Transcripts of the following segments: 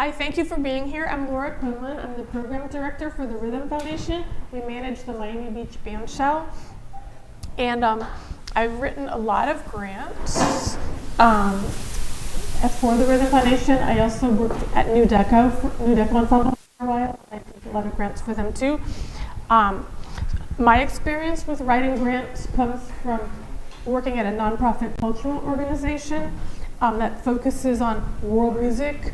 Hi, thank you for being here. I'm Laura Quinlan. I'm the program director for the Rhythm Foundation. We manage the Miami Beach Bandshell. And I've written a lot of grants for the Rhythm Foundation. I also worked at New Deco Ensemble for a while. I did a lot of grants for them too. My experience with writing grants comes from working at a nonprofit cultural organization that focuses on world music.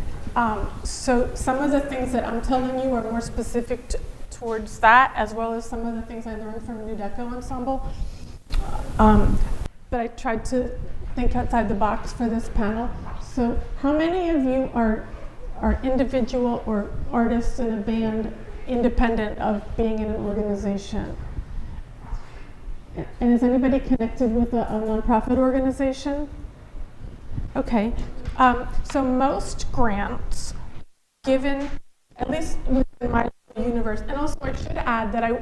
So some of the things that I'm telling you are more specific towards that, as well as some of the things I learned from New Deco Ensemble. But I tried to think outside the box for this panel. So how many of you are individual or artists in a band independent of being in an organization? And is anybody connected with a nonprofit organization? Okay. So most grants given, at least within my universe, and also I should add that I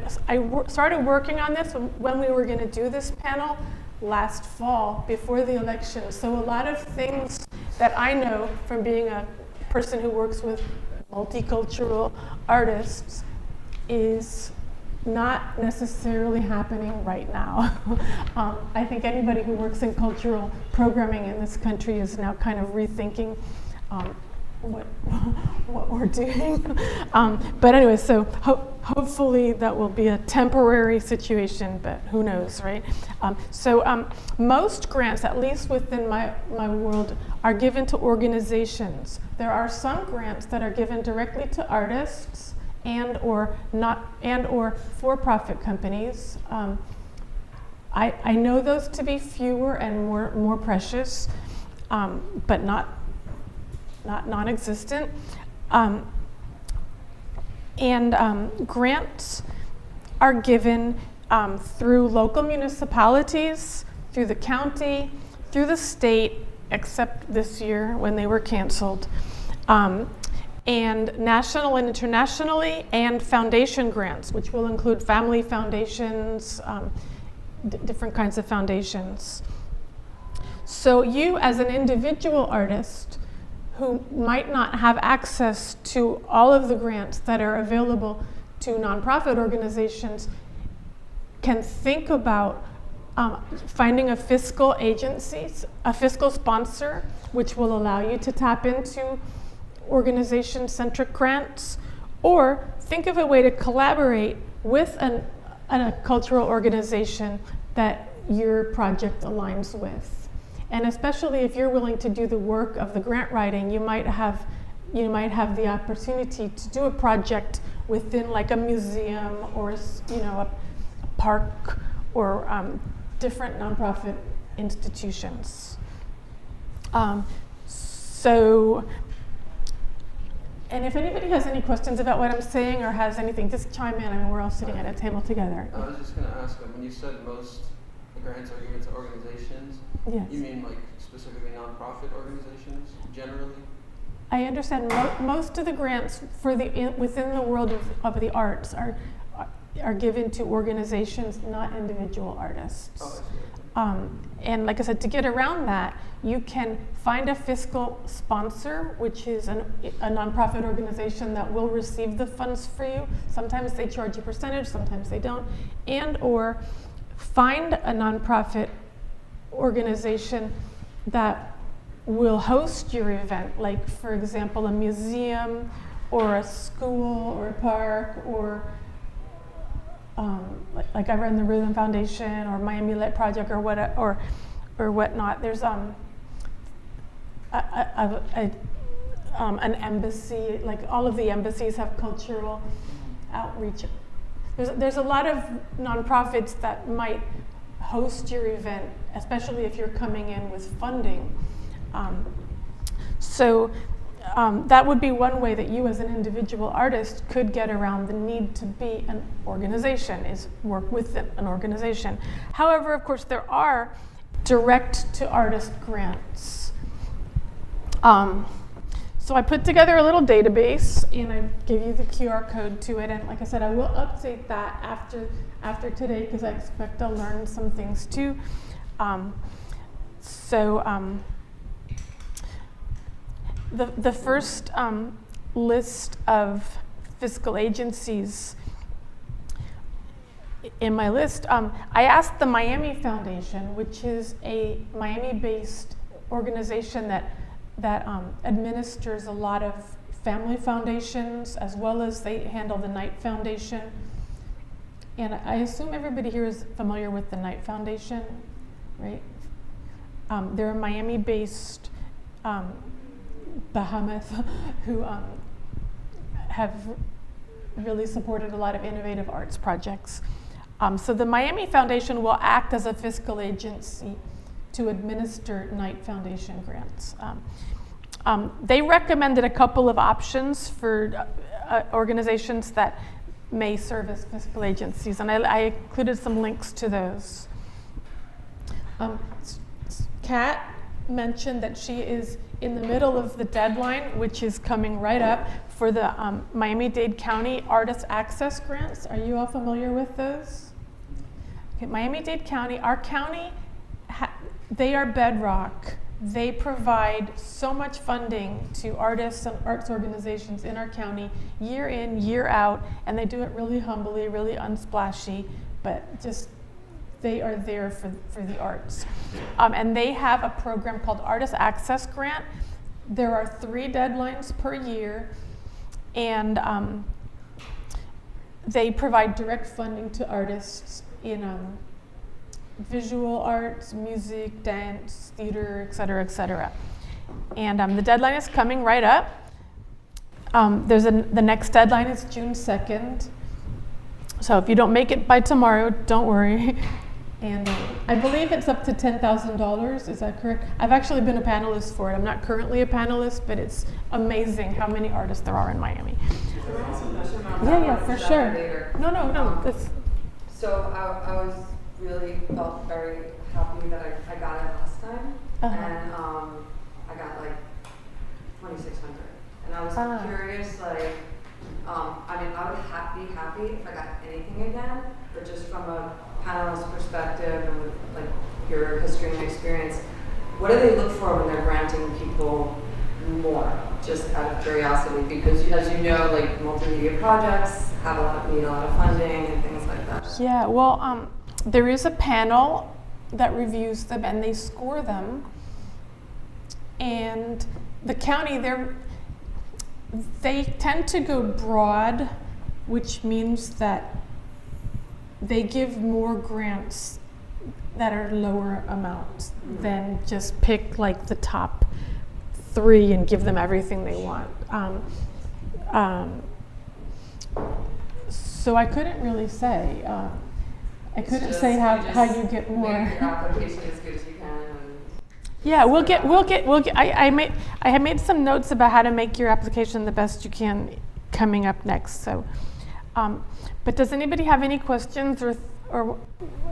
started working on this when we were going to do this panel last fall before the election. So a lot of things that I know from being a person who works with multicultural artists is not necessarily happening right now. I think anybody who works in cultural programming in this country is now kind of rethinking what we're doing. But anyway, so hopefully that will be a temporary situation, but who knows, right? So most grants, at least within my world, are given to organizations. There are some grants that are given directly to artists and or for-profit companies. I know those to be fewer and more precious, but not non-existent. Grants are given through local municipalities, through the county, through the state, except this year when they were canceled. And national and internationally, and foundation grants, which will include family foundations, different kinds of foundations. So you, as an individual artist who might not have access to all of the grants that are available to nonprofit organizations, can think about finding a fiscal sponsor, which will allow you to tap into organization-centric grants, or think of a way to collaborate with a cultural organization that your project aligns with. And especially if you're willing to do the work of the grant writing, you might have the opportunity to do a project within like a museum or a park or different nonprofit institutions. And if anybody has any questions about what I'm saying or has anything, just chime in. I mean, we're all sitting at a table together. I was just going to ask, when you said most grants are given to organizations, yes. You mean like specifically nonprofit organizations generally? I understand most of the grants for within the world of the arts are given to organizations, not individual artists. Oh, I see. And like I said, to get around that, you can find a fiscal sponsor, which is a nonprofit organization that will receive the funds for you. Sometimes they charge a percentage, sometimes they don't. And or find a nonprofit organization that will host your event, like for example, a museum or a school or a park or like I run the Rhythm Foundation or Miami Lit Project or whatnot. There's an embassy, like all of the embassies have cultural outreach. There's a lot of nonprofits that might host your event, especially if you're coming in with funding. That would be one way that you as an individual artist could get around the need to be an organization, is work with an organization. However, of course, there are direct to artist grants. So I put together a little database and I gave you the QR code to it. And like I said, I will update that after today because I expect I'll learn some things too. The first list of fiscal agencies in my list, I asked the Miami Foundation, which is a Miami-based organization that administers a lot of family foundations, as well as they handle the Knight Foundation. And I assume everybody here is familiar with the Knight Foundation, right? They're a Miami-based behemoth who have really supported a lot of innovative arts projects. So the Miami Foundation will act as a fiscal agency to administer Knight Foundation grants. They recommended a couple of options for organizations that may serve as fiscal agencies, and I included some links to those. Kat mentioned that she is in the middle of the deadline, which is coming right up, for the Miami-Dade County Artist Access Grants. Are you all familiar with those? Okay, Miami-Dade County, our county, they are bedrock. They provide so much funding to artists and arts organizations in our county, year in, year out, and they do it really humbly, really unsplashy, but just they are there for the arts. And they have a program called Artist Access Grant. There are 3 deadlines per year, and they provide direct funding to artists in visual arts, music, dance, theater, et cetera, et cetera. And the deadline is coming right up. The next deadline is June 2nd. So if you don't make it by tomorrow, don't worry. And I believe it's up to $10,000, is that correct? I've actually been a panelist for it. I'm not currently a panelist, but it's amazing how many artists there are in Miami. Yeah, for sure. No. So I was really felt very happy that I got it last time, and I got like 2,600, and I was curious, like, I mean, I would be happy if I got anything again, but just from a panelist perspective and with like your history and experience, what do they look for when they're granting people more? Just out of curiosity, because as you know, like multimedia projects need a lot of funding and things like that. Yeah, well, there is a panel that reviews them and they score them. And the county, they tend to go broad, which means that they give more grants that are lower amounts than just pick like the top 3 and give them everything they want. So I couldn't really say. I couldn't say how you get more. Make your application as good as you can. Yeah, we'll get. I have made some notes about how to make your application the best you can coming up next. So, but does anybody have any questions or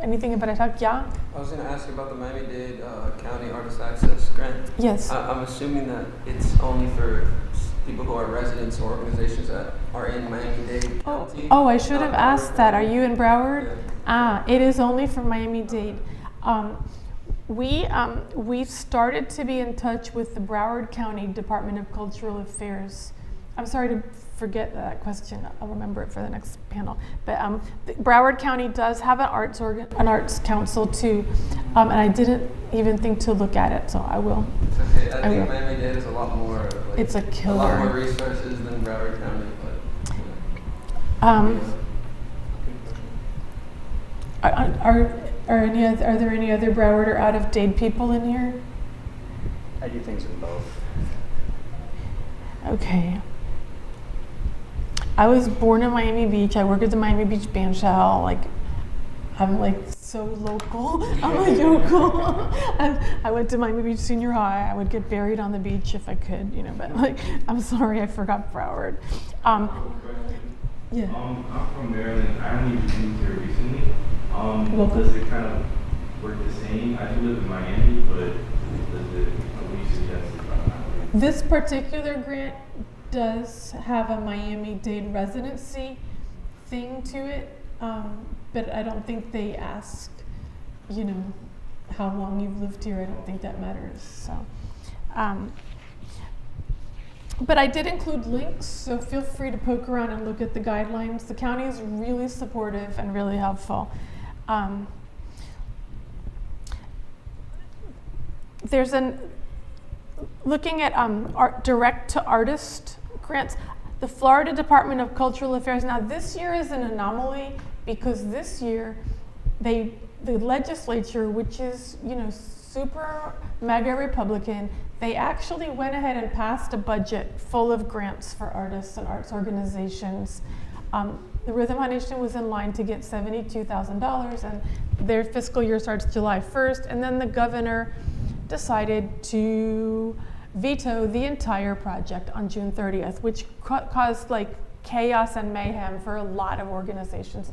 anything about it? Yeah. I was going to ask you about the Miami-Dade County Artist Access Grant. Yes. I'm assuming that it's only for people who are residents or organizations that are in Miami-Dade County. Oh, I should have asked that. Are you in Broward? Yeah. It is only for Miami-Dade. We've started to be in touch with the Broward County Department of Cultural Affairs. I'm sorry to forget that question. I'll remember it for the next panel. But Broward County does have an arts council too, and I didn't even think to look at it, so I will. It's okay. I think Miami-Dade is a lot more. Like, it's a killer. A lot more resources than Broward County, but. Are there any other Broward or out of Dade people in here? I do things in both. Okay. I was born in Miami Beach. I work at the Miami Beach Bandshell. Like, I'm like so local. I'm like local. I went to Miami Beach Senior High. I would get buried on the beach if I could, but like, I'm sorry, I forgot Broward. Yeah. I'm from Maryland. I only moved here recently. Does it kind of work the same? I do live in Miami, but does it, what do you suggest? This particular grant does have a Miami-Dade residency thing to it, but I don't think they ask, how long you've lived here. I don't think that matters. So, But I did include links, so feel free to poke around and look at the guidelines. The county is really supportive and really helpful. There's looking at direct to artist grants, the Florida Department of Cultural Affairs. Now this year is an anomaly because this year the legislature, which is super mega Republican, they actually went ahead and passed a budget full of grants for artists and arts organizations. The Rhythm Foundation was in line to get $72,000, and their fiscal year starts July 1st, and then the governor decided to veto the entire project on June 30th, which caused like chaos and mayhem for a lot of organizations.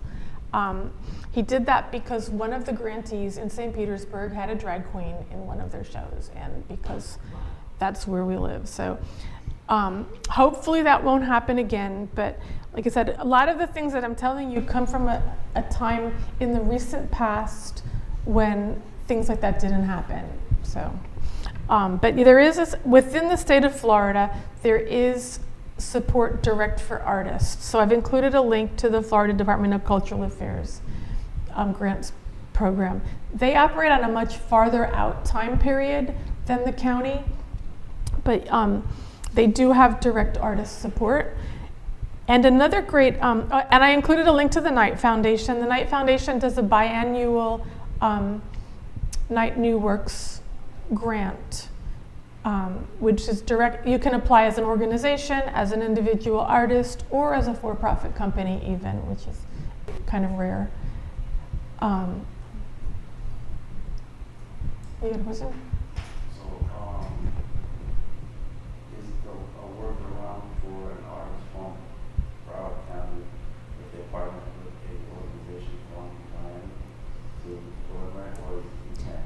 He did that because one of the grantees in St. Petersburg had a drag queen in one of their shows, and because that's where we live. So hopefully that won't happen again, but like I said, a lot of the things that I'm telling you come from a time in the recent past when things like that didn't happen. So, but there is, within the state of Florida, there is support direct for artists. So I've included a link to the Florida Department of Cultural Affairs grants program. They operate on a much farther out time period than the county, but they do have direct artist support. And another great, and I included a link to the Knight Foundation. The Knight Foundation does a biannual Knight New Works grant, which is direct. You can apply as an organization, as an individual artist, or as a for-profit company even, which is kind of rare. You got a question? So, is a workaround for an artist from Broward County if they partner with a organization from Miami to program, or you can't?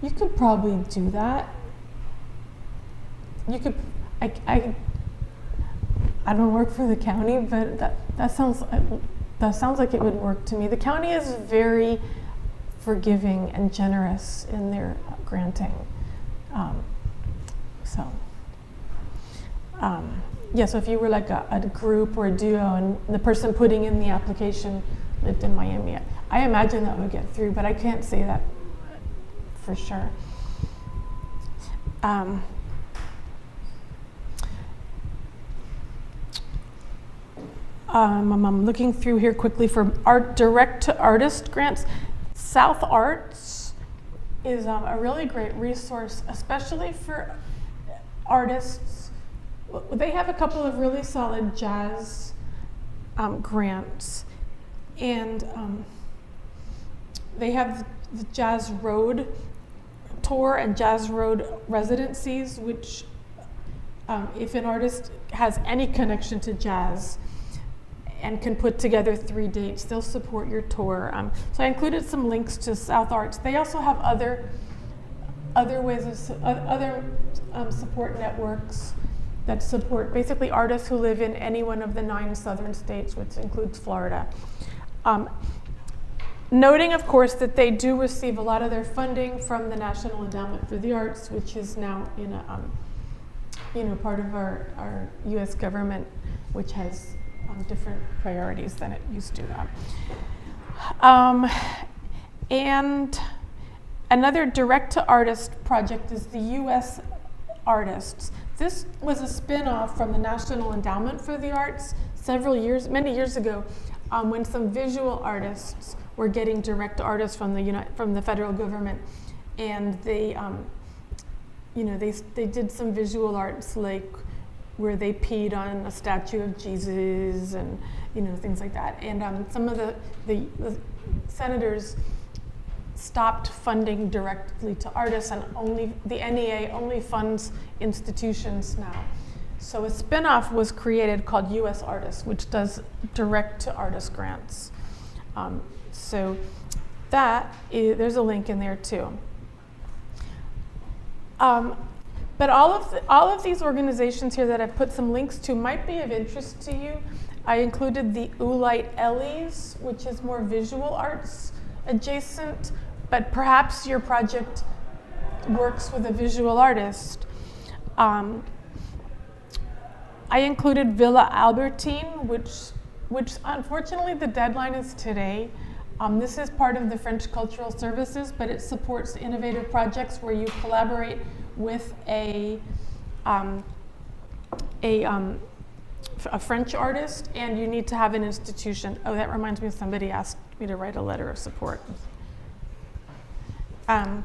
You could probably do that. You could, I don't work for the county, but that sounds like it would work to me. The county is very forgiving and generous in their granting. So if you were like a group or a duo and the person putting in the application lived in Miami, I imagine that would get through, but I can't say that for sure. I'm looking through here quickly for direct to artist grants. South Arts is a really great resource, especially for artists. They have a couple of really solid jazz grants, and they have the Jazz Road Tour and Jazz Road residencies, which if an artist has any connection to jazz and can put together 3 dates, they'll support your tour. So I included some links to South Arts. They also have other ways of other support networks that support basically artists who live in any one of the 9 southern states, which includes Florida. Noting, of course, that they do receive a lot of their funding from the National Endowment for the Arts, which is now in a part of our U.S. government, which has different priorities than it used to. And another direct-to-artist project is the U.S. Artists. This was a spin-off from the National Endowment for the Arts many years ago, when some visual artists were getting direct artists from the federal government, and they did some visual arts like where they peed on a statue of Jesus and things like that. And some of the senators stopped funding directly to artists, and the NEA only funds institutions now. So a spinoff was created called U.S. Artists, which does direct to artist grants. So there's a link in there too. But all of these organizations here that I've put some links to might be of interest to you. I included the Oolite Ellies, which is more visual arts adjacent, but perhaps your project works with a visual artist. I included Villa Albertine, which unfortunately the deadline is today. This is part of the French Cultural Services, but it supports innovative projects where you collaborate with a French artist, and you need to have an institution. Oh, that reminds me, somebody asked me to write a letter of support. Hello.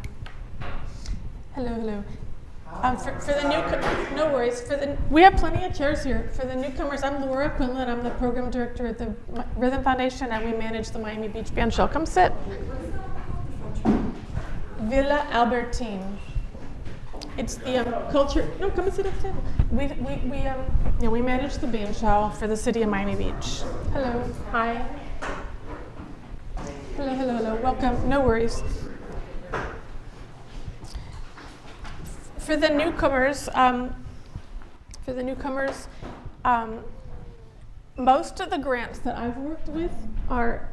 For the no worries. We have plenty of chairs here. For the newcomers, I'm Laura Quinlan. I'm the program director at the Rhythm Foundation, and we manage the Miami Beach Bandshell. Come sit. Villa Albertine. It's the culture. No, come and sit at the table. We manage the bandshell for the city of Miami Beach. Hello. Hi. Hello. Welcome. No worries. For the newcomers, most of the grants that I've worked with are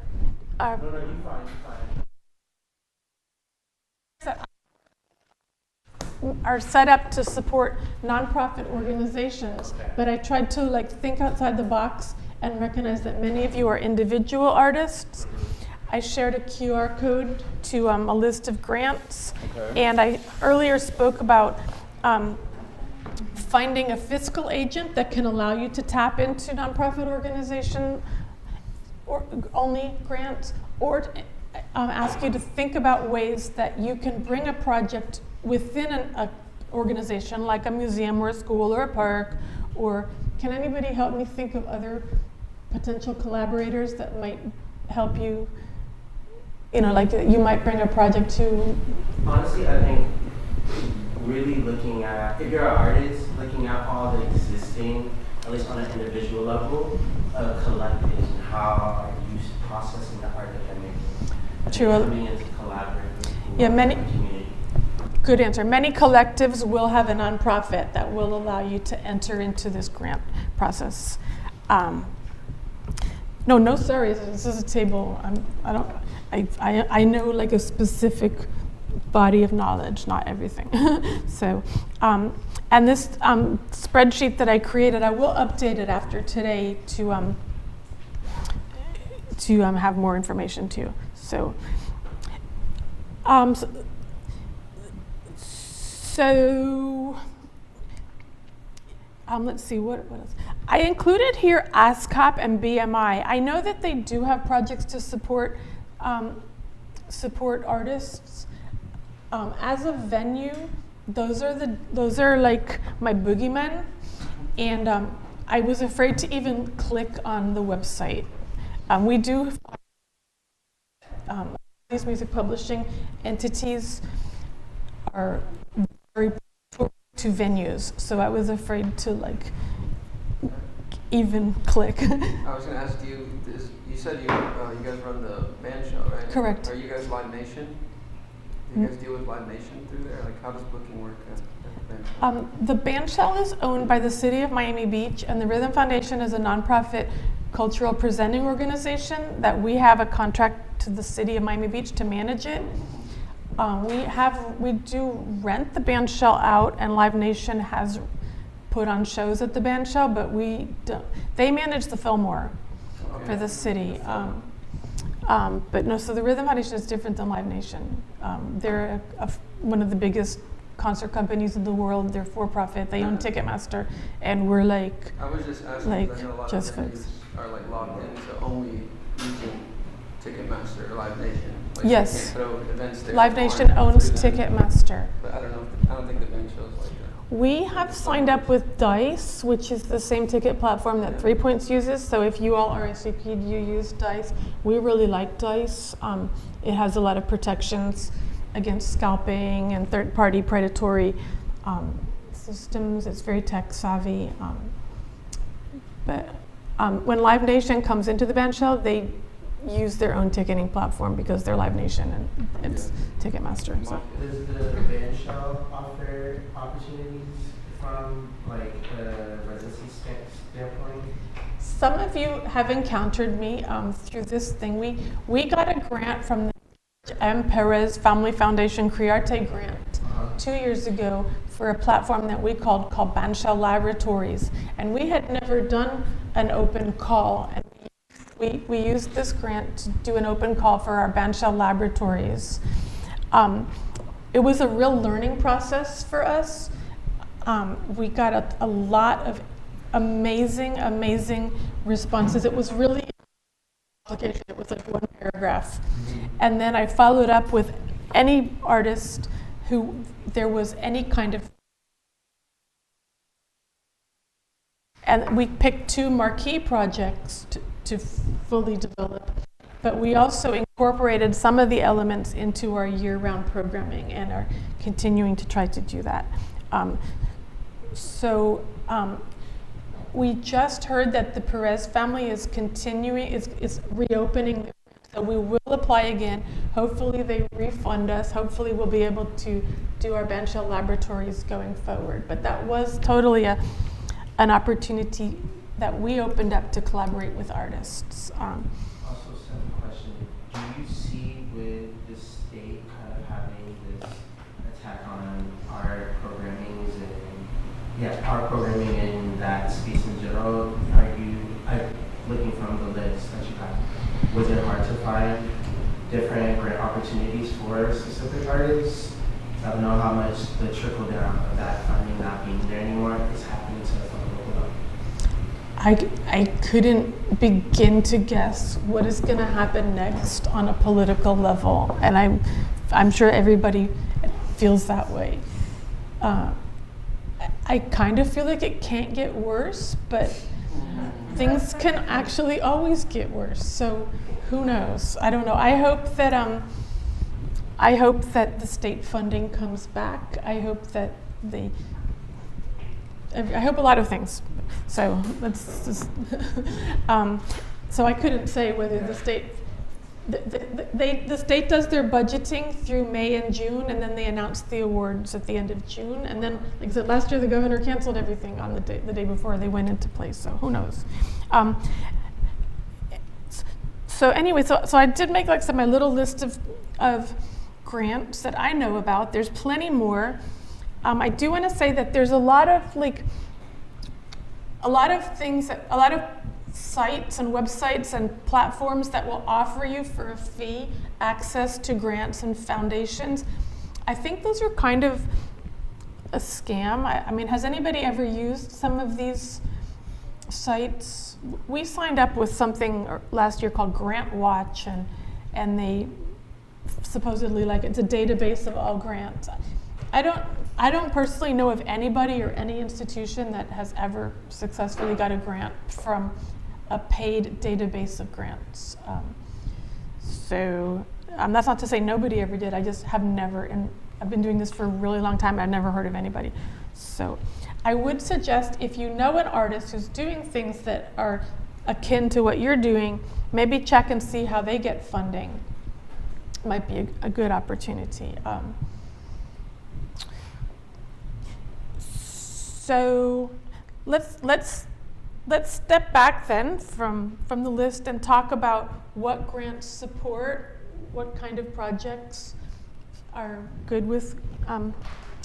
set up to support nonprofit organizations. But I tried to think outside the box and recognize that many of you are individual artists. I shared a QR code to a list of grants, and I earlier spoke about finding a fiscal agent that can allow you to tap into nonprofit organization or only grants, or ask you to think about ways that you can bring a project within an organization like a museum or a school or a park. Or can anybody help me think of other potential collaborators that might help you? You might bring a project to. Honestly, I think really looking at, if you're an artist, looking at all the existing, at least on an individual level, collectives and how are you processing the art that they're making. True. Coming in to collaborate with Yeah, community. Good answer. Many collectives will have a nonprofit that will allow you to enter into this grant process. No, sorry. This is a table. I know a specific body of knowledge, not everything. So, and this spreadsheet that I created, I will update it after today to have more information too. So, let's see, what else? I included here ASCAP and BMI. I know that they do have projects to support artists. As a venue, those are like my boogeymen, and I was afraid to even click on the website. We do these music publishing entities are very poor to venues, so I was afraid to even click. I was going to ask you, you said you guys run the band show, right? Correct. Are you guys Live Nation? Do you guys deal with Live Nation through there? How does booking work at the band show? The Bandshell is owned by the city of Miami Beach, and the Rhythm Foundation is a nonprofit cultural presenting organization that we have a contract to the city of Miami Beach to manage it. We do rent the Bandshell out, and Live Nation has put on shows at the Bandshell, but we don't. They manage the Fillmore for the city. But no, so the Rhythm Foundation is different than Live Nation. They're one of the biggest concert companies in the world. They're for-profit. They own Ticketmaster, and we're I was just asking because I know a lot just of venues are logged in to only using Ticketmaster or Live Nation. Yes. You can't throw events there. Live Nation owns Ticketmaster. But I don't think the band show's like that. We have signed up with Dice, which is the same ticket platform that 3 Points uses. So if you all RSVP'd, you use Dice. We really like Dice. It has a lot of protections against scalping and third-party predatory systems. It's very tech savvy. But when Live Nation comes into the Bandshell, they use their own ticketing platform because they're Live Nation and it's Ticketmaster. So. Does the Bandshell offer opportunities from a residency standpoint? Some of you have encountered me through this thing. We got a grant from the M. Perez Family Foundation Criarte grant. about 2 years ago for a platform that we called Bandshell Laboratories. And we had never done an open call. And we used this grant to do an open call for our Bandshell Laboratories. It was a real learning process for us. We got a lot of amazing responses. It was really application. It was like one paragraph. And then I followed up with any artist who there was any kind of, and we picked 2 marquee projects to fully develop. But we also incorporated some of the elements into our year-round programming and are continuing to try to do that. We just heard that the Perez family is continuing, is reopening, so we will apply again. Hopefully they refund us. Hopefully we'll be able to do our Bandshell Laboratories going forward. But that was totally an opportunity that we opened up to collaborate with artists. Also, second question, do you see with the state kind of having this attack on art programming art programming in that space in general, looking from the list that you have, was it hard to find different grant opportunities for specific artists? I don't know how much the trickle down of that funding not being there anymore is happening to from the local level. I couldn't begin to guess what is going to happen next on a political level, and I'm sure everybody feels that way. I kind of feel like it can't get worse, but things can actually always get worse. So who knows? I don't know. I hope that the state funding comes back. I hope a lot of things. So let's just, so I couldn't say whether the state, the state does their budgeting through May and June, and then they announce the awards at the end of June. And then, like I said, last year the governor canceled everything on the day before they went into place. So who knows? So anyway, so I did make like my little list of grants that I know about. There's plenty more. I do want to say that there's a lot of sites and websites and platforms that will offer you for a fee access to grants and foundations. I think those are kind of a scam. I mean, has anybody ever used some of these sites? We signed up with something last year called Grant Watch, and they supposedly, like, it's a database of all grants. I don't personally know of anybody or any institution that has ever successfully got a grant from a paid database of grants. That's not to say nobody ever did. I just have never, and I've been doing this for a really long time, I've never heard of anybody. So I would suggest, if you know an artist who's doing things that are akin to what you're doing, maybe check and see how they get funding. Might be a good opportunity. So let's step back then from the list and talk about what grants support, what kind of projects are good with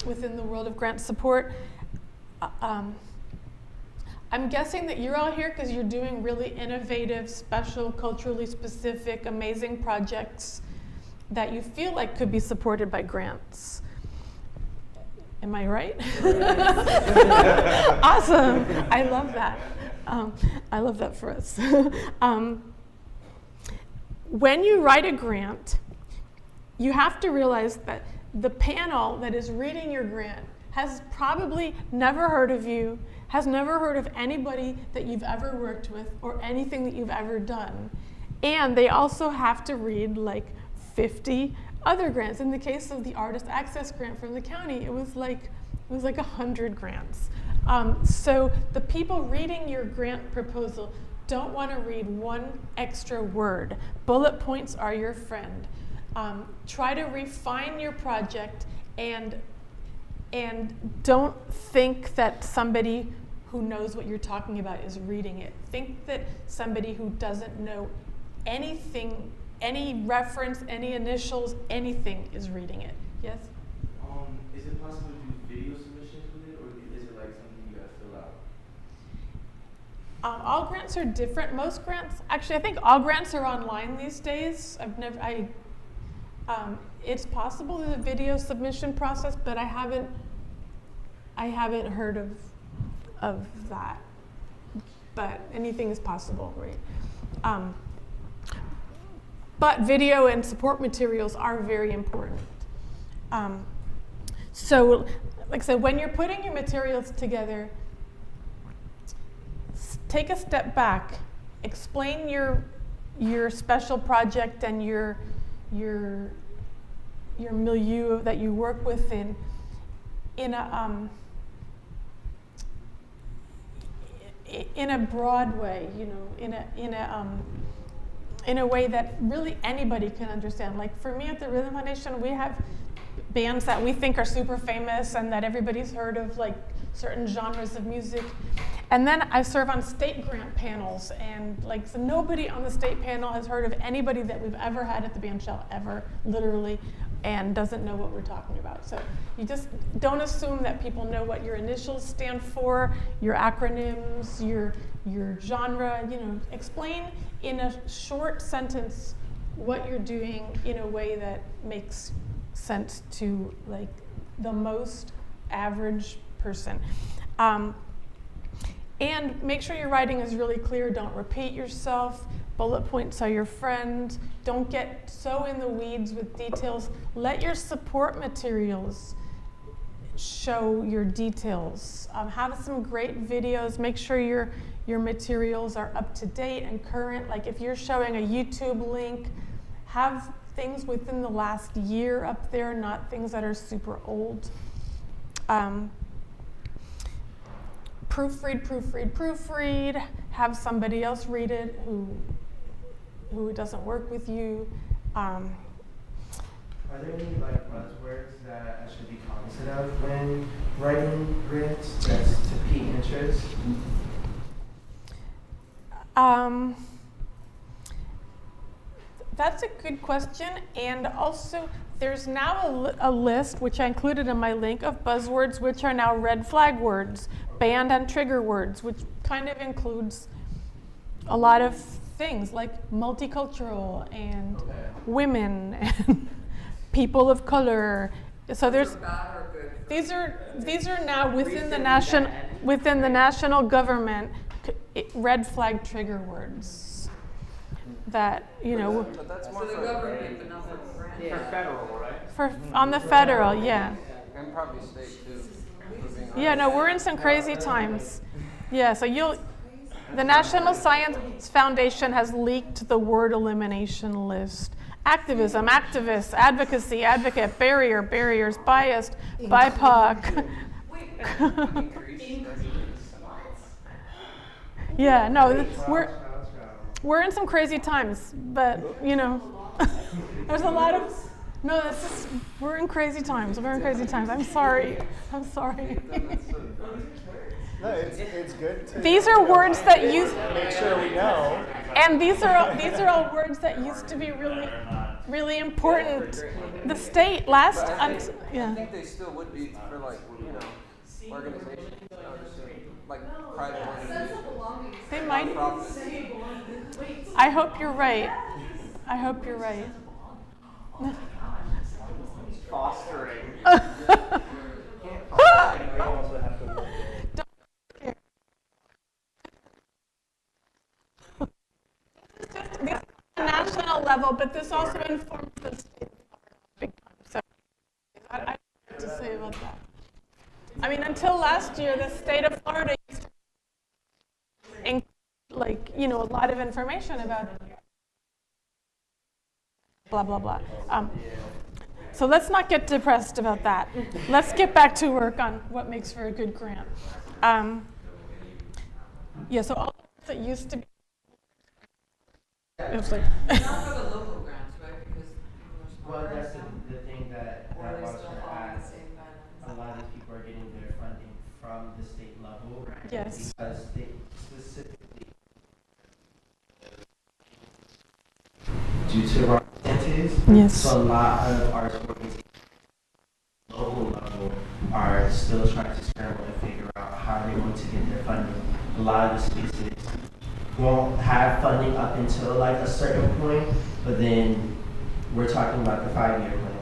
within the world of grant support. I'm guessing that you're all here because you're doing really innovative, special, culturally specific, amazing projects that you feel like could be supported by grants. Am I right? Awesome. I love that. I love that for us. When you write a grant, you have to realize that the panel that is reading your grant has probably never heard of you, has never heard of anybody that you've ever worked with or anything that you've ever done. And they also have to read like 50 other grants. In the case of the Artist Access Grant from the county, it was like 100 grants. So the people reading your grant proposal don't want to read one extra word. Bullet points are your friend. Try to refine your project and don't think that somebody who knows what you're talking about is reading it. Think that somebody who doesn't know anything, any reference, any initials, anything is reading it. Yes? Is it possible to do video submissions with it, or is it like something you gotta fill out? All grants are different. Most grants, actually, I think all grants are online these days. It's possible there's a video submission process, but I haven't heard of that. But anything is possible, right? But video and support materials are very important. So, like I said, when you're putting your materials together, take a step back, explain your special project and your milieu that you work within in a broad way, you know, in a way that really anybody can understand. Like for me at the Rhythm Foundation, we have bands that we think are super famous and that everybody's heard of, like certain genres of music. And then I serve on state grant panels, and like, so nobody on the state panel has heard of anybody that we've ever had at the Bandshell ever, literally, and doesn't know what we're talking about. So you just don't assume that people know what your initials stand for, your acronyms, your genre, you know, explain in a short sentence what you're doing in a way that makes sense to like the most average person. And make sure your writing is really clear. Don't repeat yourself. Bullet points are your friend. Don't get so in the weeds with details. Let your support materials show your details. Have some great videos. Make sure your materials are up to date and current. Like if you're showing a YouTube link, have things within the last year up there, not things that are super old. Proofread. Have somebody else read it who doesn't work with you. Are there any like buzzwords that I should be cognizant of when writing grants that's to pique interest? That's a good question, and also there's now a list, which I included in my link, of buzzwords which are now red flag words, banned and trigger words, which kind of includes a lot of things like multicultural and women and people of color. So there's Bad or good? these are now within the national government red flag trigger words that, you know, But that's So more the for, government, but not for the grant. For federal, right? for on the federal, yeah. and probably state too. for being Yeah, no, we're in some crazy times. Yeah, so the National Science Foundation has leaked the word elimination list. Activism, activists, advocacy, advocate, barrier, barriers, biased, BIPOC. Yeah, no, we're in some crazy times, but you know, there's a lot of, no, we're in crazy times. We're in crazy times. I'm sorry. No, it's good to. These are words that used. Make sure we know. And these are all words that used to be really important. The state last, I yeah. think they still would be for like, you know, organizations, like private organizations. They might. Nonprofits. I hope you're right. Fostering. We also have to. This is national level, but this also informs the state big time. So I have to say about that. I mean, until last year, the state of Florida used to include, like, you know, a lot of information about it. Blah, blah, blah. So let's not get depressed about that. Let's get back to work on what makes for a good grant. Yeah, so all that used to be. It was like Not for the local grants, right? Because people are Well, smarter. that's the thing that Or I they wanted still to follow the add. same A guidelines. lot of these people are getting their funding from the state level. Yes. Because they specifically, due to our incentives, Yes. so a lot of arts organizations local level still trying to scramble and figure out how they're going to get their funding. A lot of the spaces won't have funding up until like a certain point, but then we're talking about the 5-year plan.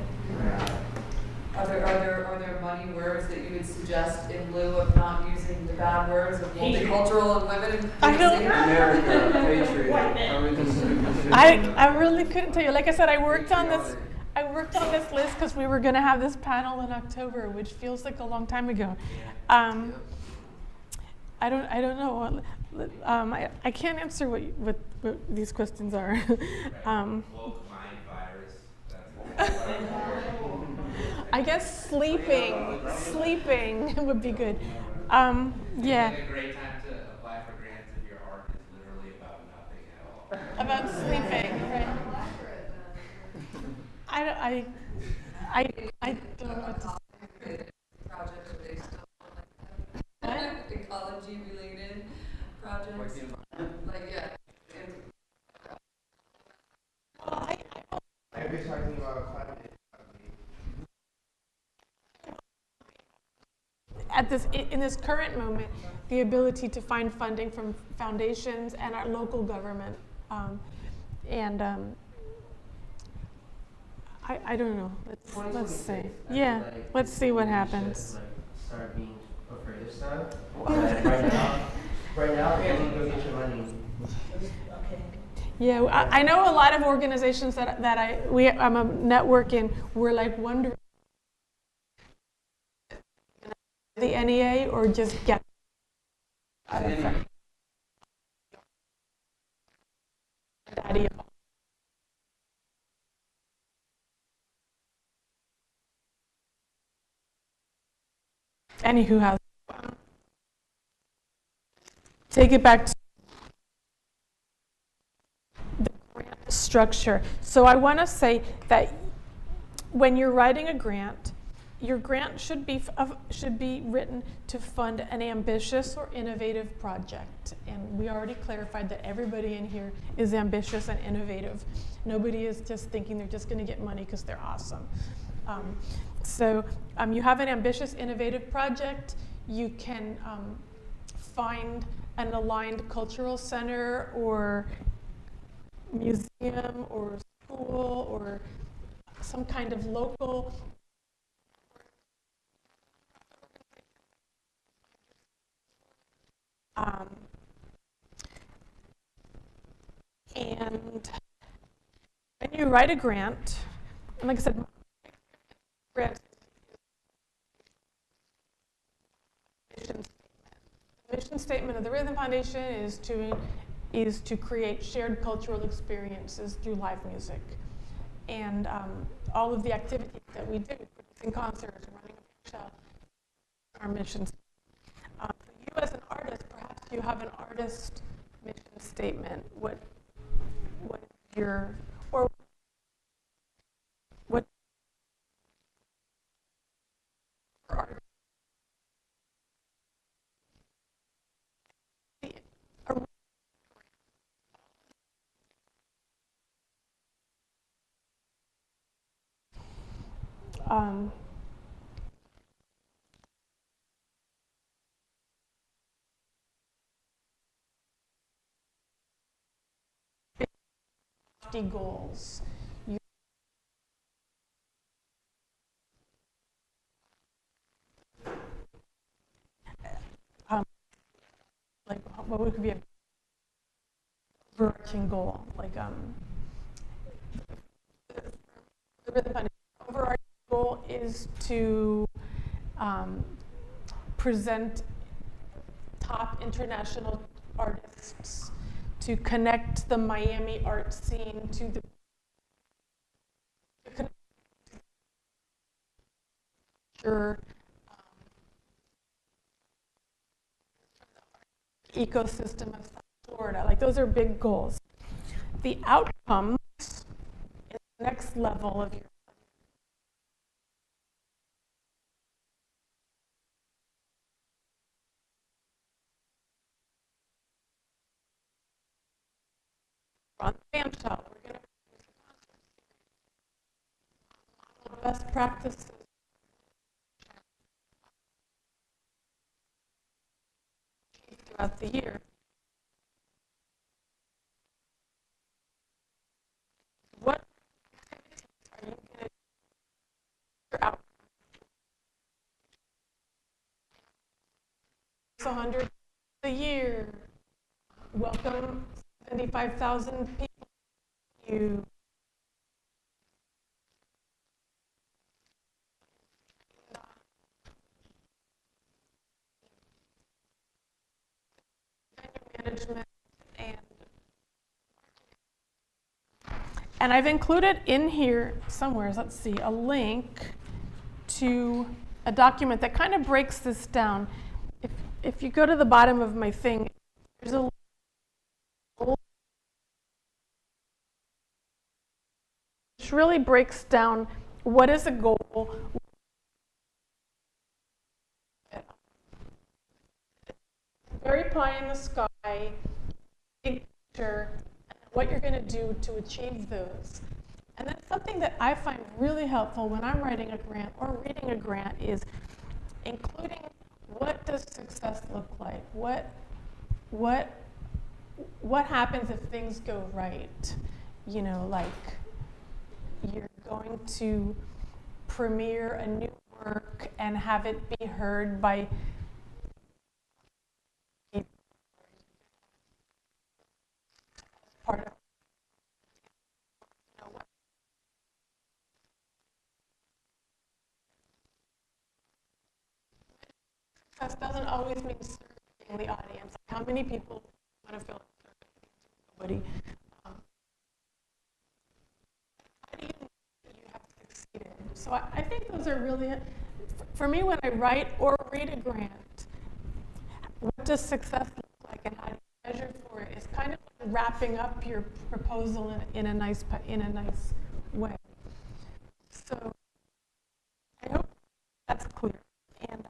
Are there money words that you would suggest in lieu of not using the bad words of multicultural and women? I don't- America, patriot. I mean, this- I really couldn't tell you. Like I said, I worked on this list because we were going to have this panel in October, which feels like a long time ago. I don't know. I can't answer what these questions are. Woke mind virus. I guess sleeping would be good. Yeah. It's like a great time to apply for grants if your art is literally about nothing at all. About sleeping, right? I don't know what to say. Projects, are they still like ecology related projects? Like, yeah. Maybe talking about climate. In this current moment, the ability to find funding from foundations and our local government, I don't know. Let's see. Yeah, let's see what happens. Start being afraid of stuff. Right now, go get your money. Yeah, I know a lot of organizations that I'm a network in. We're like wondering the NEA or just get. Daddy. Anywho, has take it back to the grant structure. So I want to say that when you're writing a grant, your grant should be written to fund an ambitious or innovative project. And we already clarified that everybody in here is ambitious and innovative. Nobody is just thinking they're just going to get money because they're awesome. So you have an ambitious, innovative project. You can find an aligned cultural center or museum or school or some kind of local and when you write a grant, and like I said, grant the mission statement of the Rhythm Foundation is to create shared cultural experiences through live music, and all of the activities that we do, producing concerts, running a show, our missions. For you as an artist, perhaps you have an artist mission statement. What is your or what art? Goals. Like what would be a overarching goal? Like the Rhythm Foundation overarching goal is to present top international artists, to connect the Miami art scene to the ecosystem of South Florida. Like those are big goals. The outcomes is the next level of your on the Bandshell. We're going to model best practices throughout the year. What activities are you going to do out? It's 100 a year. Welcome 75,000 people. You management and I've included in here somewhere, let's see, a link to a document that kind of breaks this down. If you go to the bottom of my thing, there's a which really breaks down what is a goal, very pie in the sky, big picture, and what you're going to do to achieve those. And that's something that I find really helpful when I'm writing a grant or reading a grant is including what does success look like? What happens if things go right? You know, like you're going to premiere a new work and have it be heard by part of success doesn't always mean serving the audience. How many people want to feel like nobody? How do you know that you have succeeded? So I think those are really, for me when I write or read a grant, what does success look like and how do you measure for it is kind of like wrapping up your proposal in a nice way. So I hope that's clear. And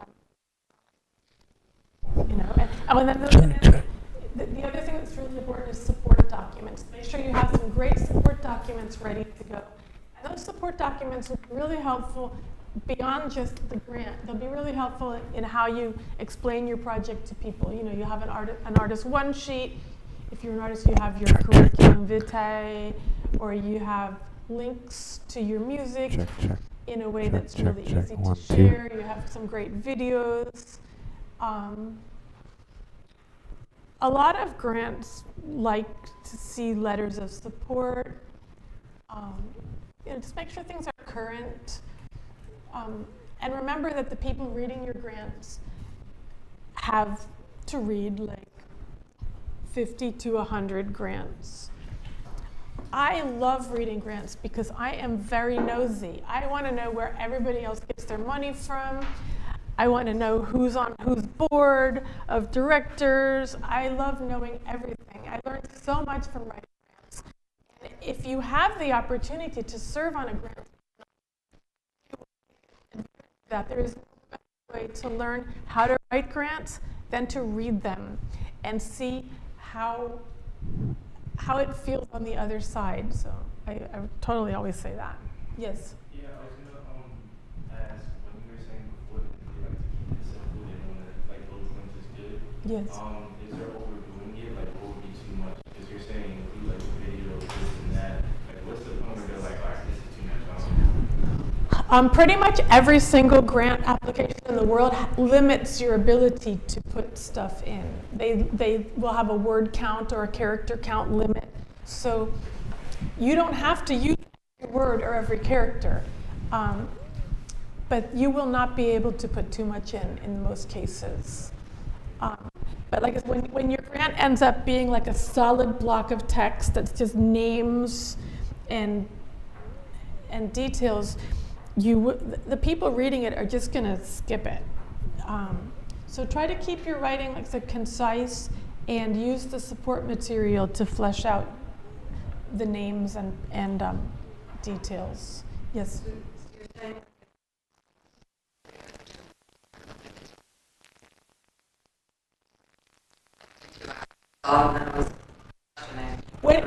you know, and then the other thing that's really important is support documents. Make sure you have some great support documents ready to go. And those support documents will be really helpful beyond just the grant. They'll be really helpful in how you explain your project to people. You know, you have an artist one sheet. If you're an artist, you have your curriculum vitae, or you have links to your music in a way that's really easy to share. You have some great videos. A lot of grants like to see letters of support. You know, just make sure things are current. And remember that the people reading your grants have to read like 50 to 100 grants. I love reading grants because I am very nosy. I want to know where everybody else gets their money from. I want to know who's on whose board of directors. I love knowing everything. I learned so much from writing grants. And if you have the opportunity to serve on a grant, that there is no better way to learn how to write grants than to read them and see how it feels on the other side. So I totally always say that. Yes? Yeah, I was gonna ask when you were saying before that you like to keep it simple and when like those links is good. Yes. Is there overdoing it? Like what would be too much? Because you're saying include like the video, this and that. Like what's the point where they're like, all right, this is too much? Pretty much every single grant application in the world limits your ability to put stuff in. They will have a word count or a character count limit. So you don't have to use every word or every character. But you will not be able to put too much in most cases. But like when your grant ends up being like a solid block of text that's just names and details, the people reading it are just going to skip it. So try to keep your writing, like I said, concise and use the support material to flesh out the names and details. Yes? Wait.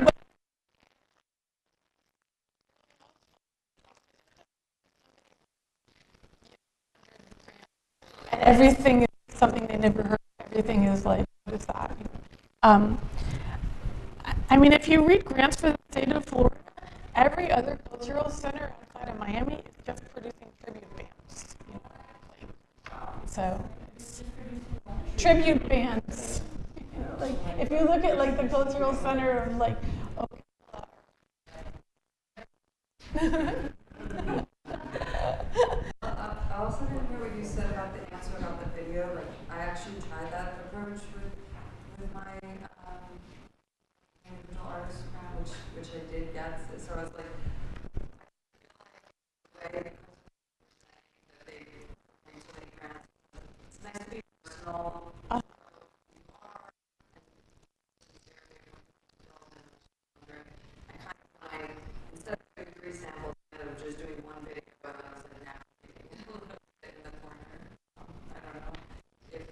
And everything is something they never heard. Everything is like, what is that. I mean, if you read grants for the state of Florida, every other cultural center outside of Miami is just producing tribute bands. You know, like, so it's tribute bands. You know, like if you look at like the cultural center of like, I also didn't hear what you said about the answer about the video. Like, I actually tried that approach with my individual artist grant, which I did get. So I was like, that they recently grant. It's nice to be personal. Instead of doing 3 samples, instead of just doing one video, and I was like, now in the corner. I don't know if it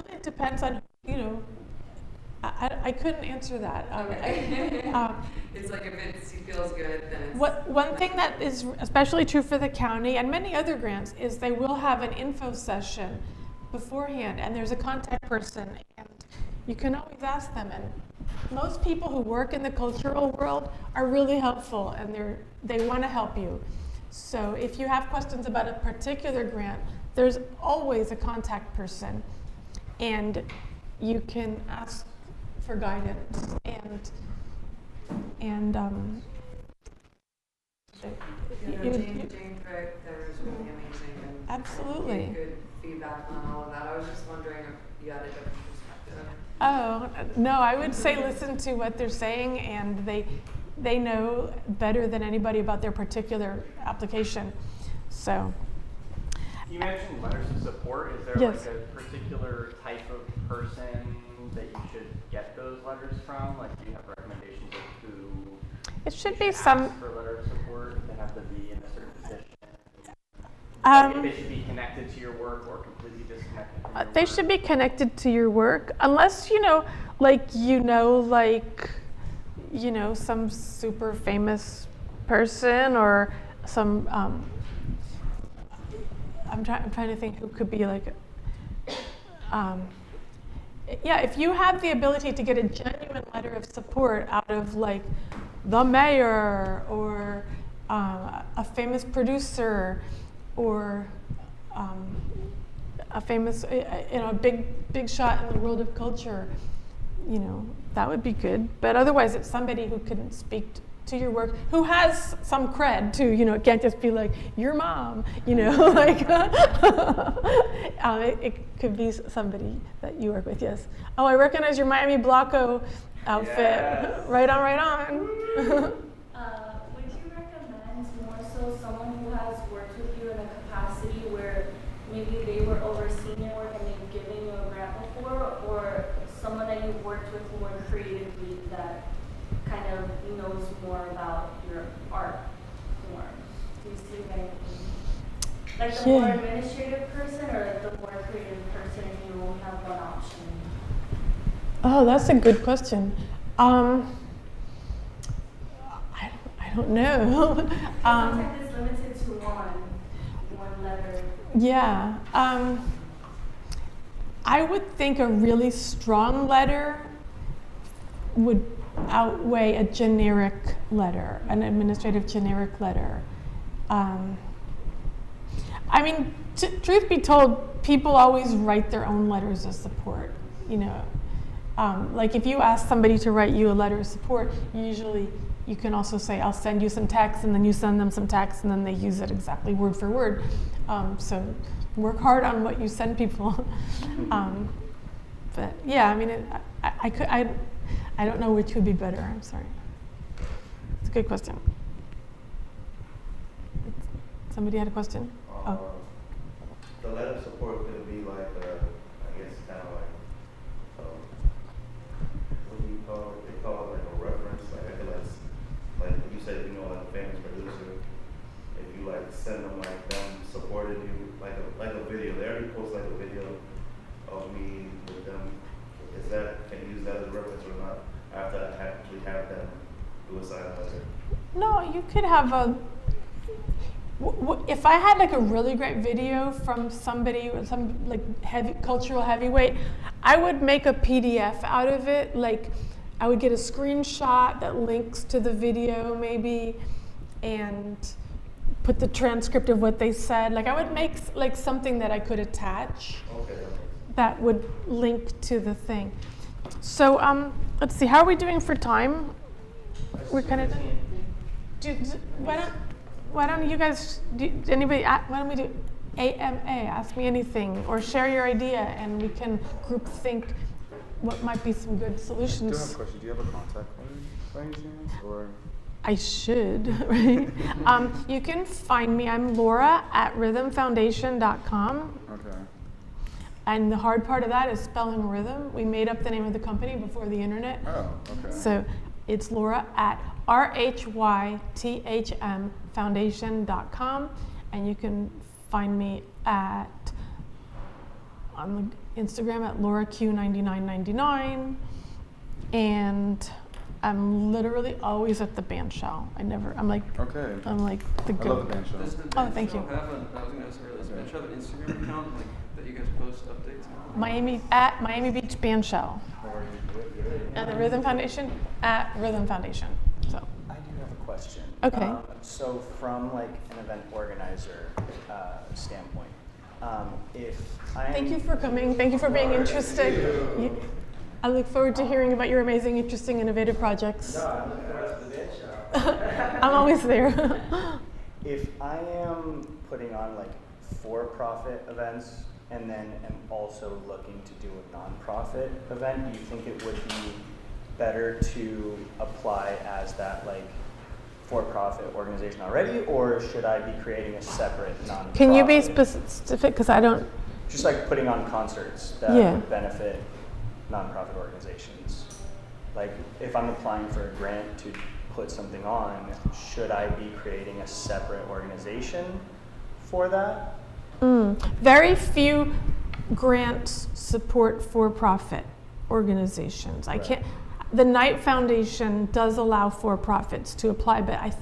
really depends on, you know, I couldn't answer that. okay. It's like if it feels good, then it's. One thing that is especially true for the county and many other grants is they will have an info session beforehand, and there's a contact person, and you can always ask them. And most people who work in the cultural world are really helpful, and they want to help you. So if you have questions about a particular grant, there's always a contact person, and you can ask for guidance and Jane Frick, there was really amazing and absolutely. gave good feedback on all of that. I was just wondering if you had a different perspective. Oh, no, I would say listen to what they're saying, and they know better than anybody about their particular application. So. You mentioned letters of support. Is there Yes. like a particular type of person that you should get those letters from? Like, do you have recommendations of who It should you be ask some. for a letter of support? They have to be in a certain position. If they should be connected to your work or completely disconnected from your They work? should be connected to your work, unless some super famous person or some. I'm trying to think who could be like. Yeah, if you have the ability to get a genuine letter of support out of like the mayor or a famous producer or a famous, big shot in the world of culture, that would be good. But otherwise, it's somebody who can speak to your work, who has some cred too. It can't just be like your mom. Like it could be somebody that you work with. Yes. Oh, I recognize your Miami Blanco outfit. Yes. Right on. Would you recommend more so someone who has worked with you in a capacity where maybe they were overseeing your work and they've given you a grant before, or someone that you've worked with more creatively that kind of knows more about your art form? Do you see what I mean? Like the more administrative person or like the more creative person if you only have one option? Oh, that's a good question. I don't know. Sometimes it's limited to one letter. Yeah. I would think a really strong letter would outweigh a generic letter, an administrative generic letter. I mean, truth be told, people always write their own letters of support. Like if you ask somebody to write you a letter of support, usually you can also say, I'll send you some text, and then you send them some text, and then they use it exactly word for word. So work hard on what you send people. But yeah, I mean, I don't know which would be better. I'm sorry. It's a good question. Somebody had a question? The letter of support could be like, I guess, kind of like, what do you call it? They call it like a reference. Like I feel like you said, like a famous producer. If you like send them like them supported you, like a video. They already post like a video of me with them. Can you use that as a reference or not? After I actually have them do a sign letter. No, you could have If I had like a really great video from somebody, or some like cultural heavyweight, I would make a PDF out of it. Like, I would get a screenshot that links to the video maybe, and put the transcript of what they said. Like, I would make like something that I could attach that would link to the thing. So let's see, how are we doing for time? We're kind of why don't you guys, why don't we do AMA, ask me anything, or share your idea, and we can group think what might be some good solutions. I do have a question. Do you have a contact card by any chance, or? I should, right? You can find me, I'm Laura at rhythmfoundation.com. Okay. And the hard part of that is spelling rhythm. We made up the name of the company before the internet. Oh, okay. So it's Laura at RHYTHM foundation.com, and you can find me on Instagram at LauraQ9999, and I'm literally always at the Bandshell. I'm like the I go. love the Bandshell. Does the Oh, thank you. Bandshell have an, I was going to ask earlier, does the Bandshell have an Instagram account like, that you guys post updates on? Miami Beach Bandshell. And the Rhythm Foundation at Rhythm Foundation. So. I do have a question. Okay. So from like an event organizer standpoint, if I Thank you for coming. Thank you for being interested. I look forward to hearing about your amazing, interesting, innovative projects. No, I look forward to the Bandshell. I'm always there. If I am putting on like for-profit events and then am also looking to do a nonprofit event, do you think it would be better to apply as that like for-profit organization already, or should I be creating a separate nonprofit? Can you be specific? Because I don't. Just like putting on concerts that would benefit nonprofit organizations. Like if I'm applying for a grant to put something on, should I be creating a separate organization for that? Very few grants support for-profit organizations. I can't. The Knight Foundation does allow for-profits to apply, but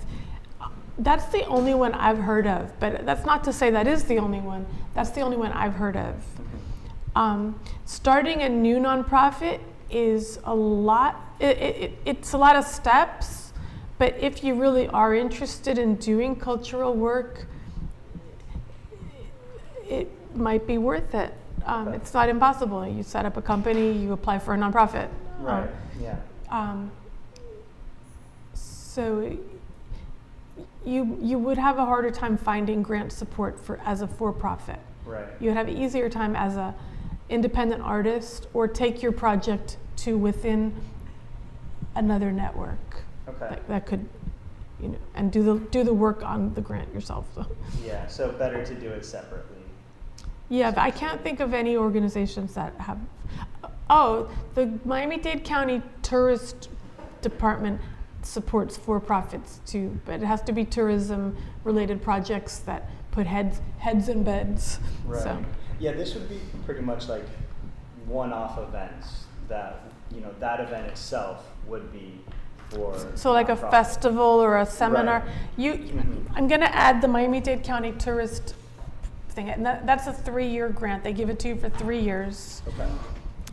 that's the only one I've heard of. But that's not to say that is the only one. That's the only one I've heard of. Starting a new nonprofit is a lot. It's a lot of steps, but if you really are interested in doing cultural work, it might be worth it. It's not impossible. You set up a company, you apply for a nonprofit. Right. Yeah. So you would have a harder time finding grant support as a for-profit. Right. You would have an easier time as a independent artist, or take your project to within another network. Okay. That could, and do the work on the grant yourself. So. Yeah. So better to do it separately. Yeah, but I can't think of any organizations that have. Oh, the Miami-Dade County Tourist Department supports for-profits too, but it has to be tourism-related projects that put heads in beds. Right. So. Yeah, this would be pretty much like one-off events that, that event itself would be for. So like a festival or a seminar. Right. I'm going to add the Miami-Dade County Tourist thing, and that's a 3-year grant. They give it to you for 3 years. Okay.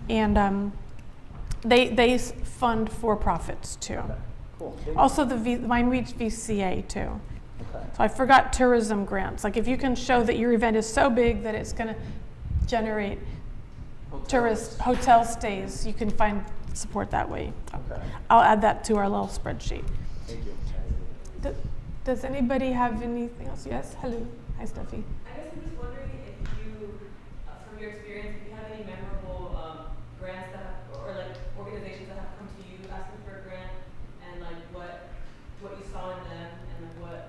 And they fund for-profits too. Okay. Cool. Also the Miami Beach VCA too. Okay. So I forgot tourism grants. Like if you can show that your event is so big that it's going to generate hotel stays, you can find support that way. Okay. I'll add that to our little spreadsheet. Thank you. Does anybody have anything else? Yes? Hello. Hi, Steffi. I guess I'm just wondering if you, from your experience, if you have any memorable grants that have, or like organizations that have come to you asking for a grant, and like what you saw in them, and like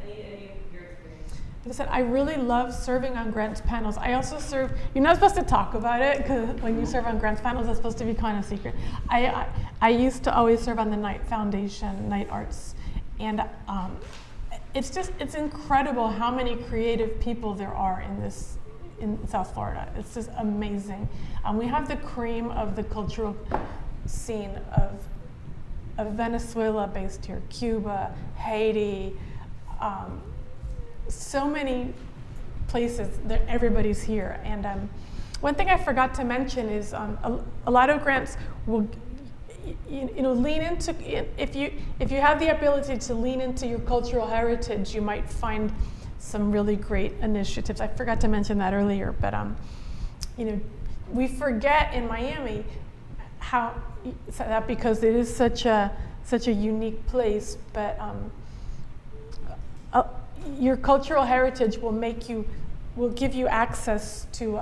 any of your experience. Like I said, I really love serving on grants panels. I also serve. You're not supposed to talk about it because when you serve on grants panels, it's supposed to be kind of secret. I used to always serve on the Knight Foundation, Knight Arts, and it's incredible how many creative people there are in South Florida. It's just amazing. We have the cream of the cultural scene of Venezuela based here, Cuba, Haiti, so many places that everybody's here. And one thing I forgot to mention is a lot of grants will lean into, if you have the ability to lean into your cultural heritage, you might find some really great initiatives. I forgot to mention that earlier, but we forget in Miami how that, because it is such a unique place, but your cultural heritage will give you access to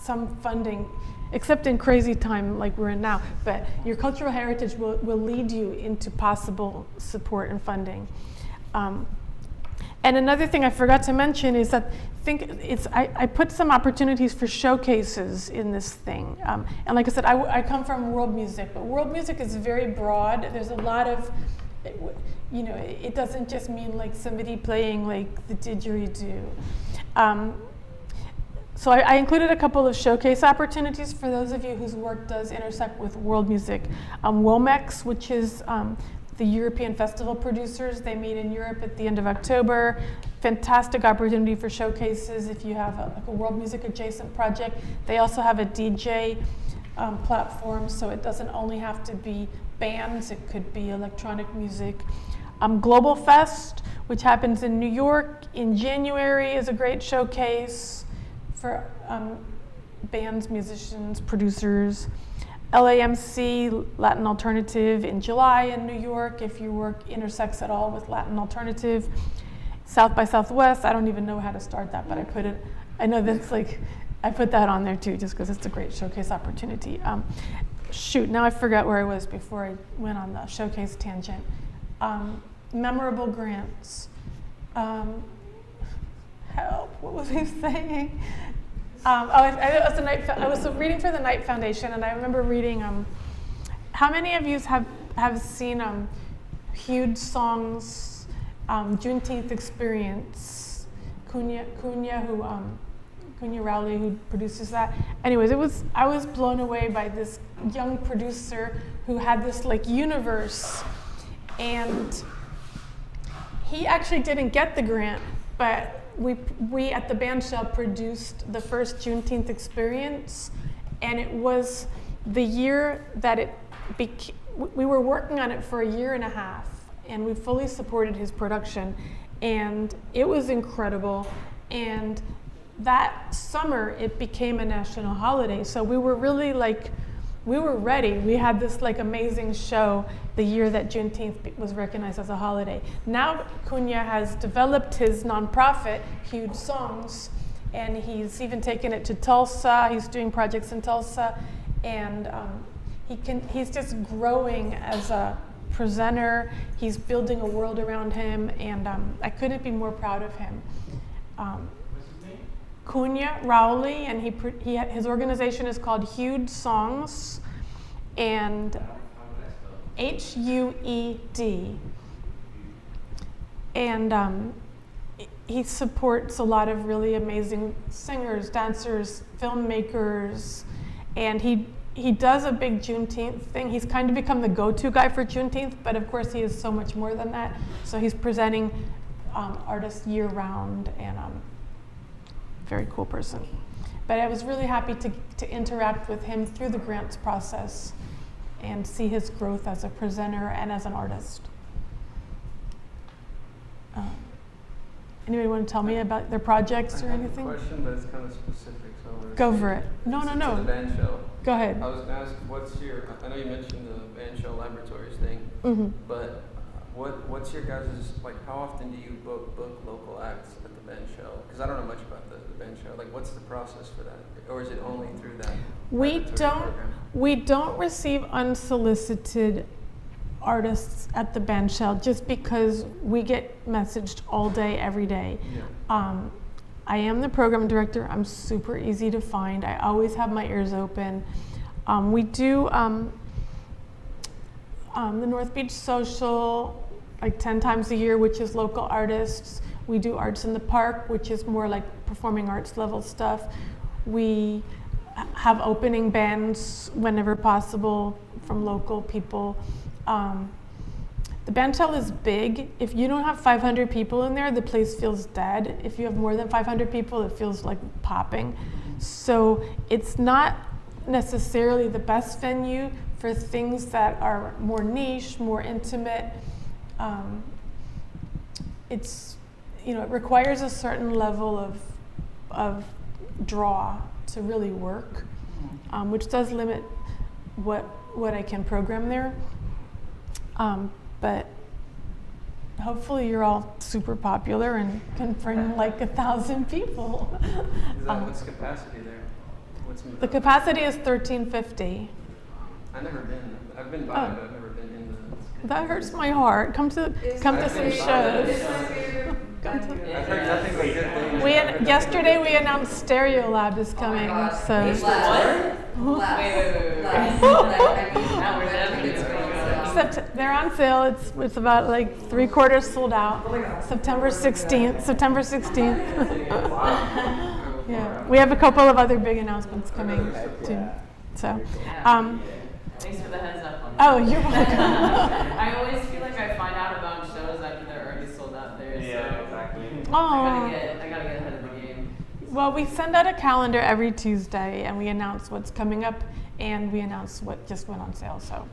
some funding, except in crazy time like we're in now, but your cultural heritage will lead you into possible support and funding. And another thing I forgot to mention is that I put some opportunities for showcases in this thing. And like I said, I come from world music, but world music is very broad. There's a lot of, it doesn't just mean like somebody playing like the didgeridoo. So I included a couple of showcase opportunities for those of you whose work does intersect with world music. WOMEX, which is the European festival producers, they meet in Europe at the end of October. Fantastic opportunity for showcases if you have a world music adjacent project. They also have a DJ platform, so it doesn't only have to be bands, it could be electronic music. Global Fest, which happens in New York in January, is a great showcase for bands, musicians, producers. LAMC, Latin Alternative, in July in New York, if your work intersects at all with Latin Alternative. South by Southwest, I don't even know how to start that, but I know that's like, I put that on there too, just because it's a great showcase opportunity. Shoot, now I forgot where I was before I went on the showcase tangent. Memorable grants. Help, what was I saying? I was reading for the Knight Foundation, and I remember reading, how many of you have seen Huge Songs, Juneteenth Experience, Cunha Rowley, who produces that. Anyways, I was blown away by this young producer who had this like universe, and he actually didn't get the grant, but we at the Bandshell produced the first Juneteenth Experience, and it was the year that it became, we were working on it for a year and a half, and we fully supported his production, and it was incredible. And that summer, it became a national holiday, so we were really like, we were ready. We had this like amazing show the year that Juneteenth was recognized as a holiday. Now Cunha has developed his nonprofit, Huge Songs, and he's even taken it to Tulsa. He's doing projects in Tulsa, and he's just growing as a presenter. He's building a world around him, and I couldn't be more proud of him. What's his name? Cunha Rowley, and his organization is called Hued Songs, and HUED. And he supports a lot of really amazing singers, dancers, filmmakers, and he does a big Juneteenth thing. He's kind of become the go-to guy for Juneteenth, but of course he is so much more than that. So he's presenting artists year-round, and very cool person. But I was really happy to interact with him through the grants process and see his growth as a presenter and as an artist. Anybody want to tell me about their projects or anything? I have a question, but it's kind of specific, so I'm gonna Go say for it. No. To the Bandshell. Go ahead. I was gonna ask, I know you mentioned the Bandshell Laboratories thing, Mm-hmm. but what's your guys', like, how often do you book local acts at the Bandshell? Because I don't know much about the Bandshell. Like, what's the process for that? Or is it only through that program? We don't receive unsolicited artists at the Bandshell just because we get messaged all day, every day. Yeah. I am the program director. I'm super easy to find. I always have my ears open. We do the North Beach Social like 10 times a year, which is local artists. We do Arts in the Park, which is more like performing arts level stuff. We have opening bands whenever possible from local people. The Bandshell is big. If you don't have 500 people in there, the place feels dead. If you have more than 500 people, it feels like popping. So it's not necessarily the best venue for things that are more niche, more intimate. It requires a certain level of draw to really work, which does limit what I can program there. But hopefully you're all super popular and can bring like 1,000 people. What's the capacity there? The capacity is 1,350. I've never been. I've been by, but I've never been in the. That hurts my heart. Come to some shows. I've heard nothing but good things. Yesterday we announced Stereo Lab is coming. They're on sale. It's about like 3/4 sold out. September 16th. Yeah, we have a couple of other big announcements coming too. So, thanks for the heads up on that. Oh, you're welcome. I always feel like I find out about shows after they're already sold out there. Yeah, so exactly. I gotta get ahead of the game. Well, we send out a calendar every Tuesday, and we announce what's coming up, and we announce what just went on sale. So,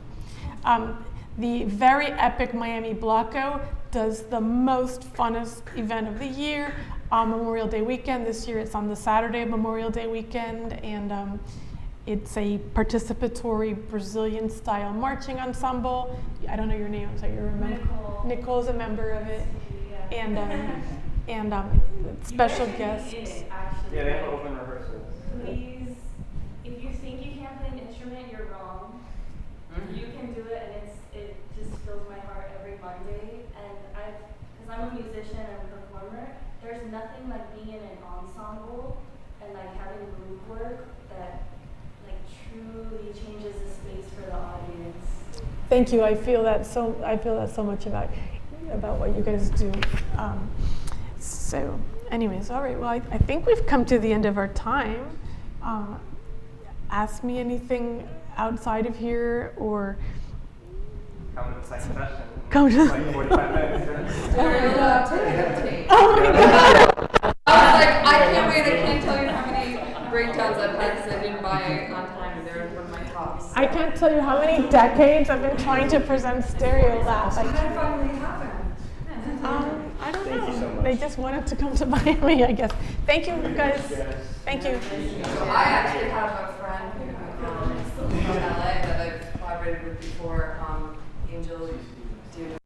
the very epic Miami Blocko does the most funnest event of the year on Memorial Day weekend. This year, it's on the Saturday of Memorial Day weekend, and it's a participatory Brazilian-style marching ensemble. I don't know your name, so you remember. Nicole. Nicole's a member of it, Yeah. and special guests. Yeah, they have open rehearsals. Please, if you think you can't play an instrument, you're wrong. You can do it, and it just fills my heart every Monday. And because I'm a musician and a performer, there's nothing like being in an ensemble and like having group work that like truly changes the space for the audience. Thank you. I feel that so much about what you guys do. So, anyways, all right. Well, I think we've come to the end of our time. Ask me anything outside of here, or Come to the second session. Come to like 45 minutes. Oh my God! I was like, I can't wait. I can't tell you how many breakdowns I've had because I didn't buy it on time, and they're one of my tops. I can't tell you how many decades I've been trying to present Stereo Lab. How did it finally happen? I don't know. They just wanted to come to Miami, I guess. Thank you, guys. Thank you. So I actually have a friend who from LA that I've collaborated with before, Angel.